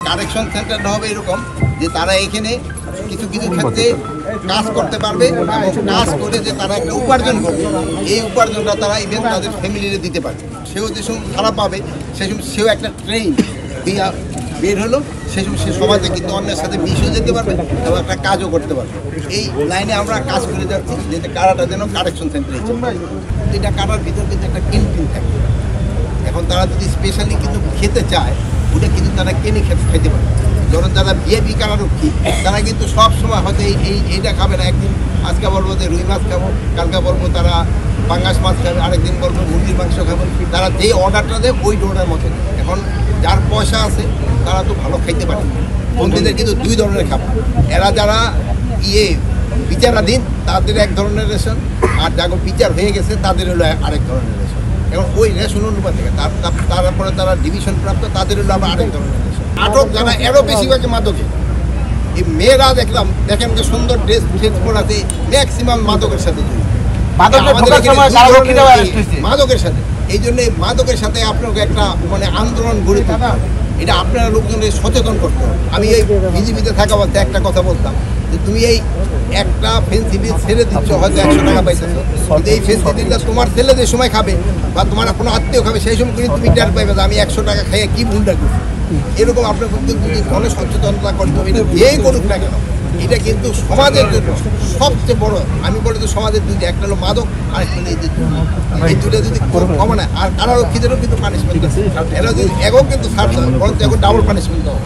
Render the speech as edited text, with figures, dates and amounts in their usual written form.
Correction সেন্টারটা হবে এরকম যে তারা এখানে কিছু কিছু ক্ষেত্রে কাজ করতে পারবে এবং কাজ করে যে তারা একটা উপার্জন করবে, এই উপার্জনটা তারা ইভেন তাদের ফ্যামিলিতে দিতে পারবে। সেও যে সময় খারাপ পাবে সেই সময় সেও একটা ট্রেন দিয়া বের হলো, সেই সময় সে সমাজে কিন্তু অন্যের সাথে মিশেও যেতে পারবে এবং একটা কাজও করতে পারবে। এই লাইনে আমরা কাজ করে যাচ্ছি যে কারাটা যেন কারেকশন সেন্টারে এটা কারার ভিতর কিন্তু একটা ক্যান্টিন থাকে। এখন তারা যদি স্পেশালি কিন্তু খেতে চায় ওটা কিন্তু তারা কিনে খেতে পারে। ধরুন যারা ভিআইপি কারারক্ষী তারা কিন্তু সব সময় হয়তো এইটা খাবে না, একদিন আজকে বলবো যে রুই মাছ খাবো, কালকে বলবো তারা পাঙ্গাস মাছ খাবে, আরেকদিন বলবো মুরগির মাংস খাবো। তারা যেই অর্ডারটা দেয় ওই অর্ডার মতো। এখন যার পয়সা আছে তারা তো ভালো খাইতে পারে। বন্দীদের কিন্তু দুই ধরনের খাবার, এরা যারা বিচারাধীন তাদের এক ধরনের রেশন, আর যারা বিচার হয়ে গেছে তাদের হলো আরেক ধরনের রেশন। এবং ওই রেশন অনুপাত থেকে তারপরে তারা ডিভিশন প্রাপ্ত তাদের হলো আবার আরেক ধরনের রেশন। আটক যারা এরও বেশিরভাগই মাদকে, এই মেয়েরা দেখেন যে সুন্দর ড্রেস পরে আছে, ম্যাক্সিমাম মাদকের সাথে মাদকের সাথে। এই জন্য মাদকের সাথে আপনাকে একটা মানে আন্দোলন গড়ে তুলতে হবে, এটা আপনারা লোকজনকে সচেতন করতে হবে। আমি এই বিজেপিতে থাকা বলতে একটা কথা বলতাম যে তুমি এই একটা ফেন্সিডিল ছেড়ে দিচ্ছ, হয়তো 100 টাকা পাইতেছো, কিন্তু এই ফেন্সিডিলটা তোমার ছেলে যে সময় খাবে বা তোমার কোনো আত্মীয় খাবে সেই সময় কিন্তু তুমি টের পাইবে যে আমি 100 টাকা খাইয়ে কি ভুলটা করছি। এরকম আপনার কিন্তু জনসচেতনতা করতে হবে, এটা যেই করুক না কেন। এটা কিন্তু সমাজের জন্য সবচেয়ে বড়, আমি বলি তো সমাজের দুইটা, একটা হলো মাদক আর একটা হলো এই দুটো যদি কমে না। আর কারারক্ষীদেরও কিন্তু পানিশমেন্ট আছে, এরা যদি এগো কিন্তু ছাড় দেয়, বরঞ্চ এখন ডাবল পানিশমেন্ট দেওয়া।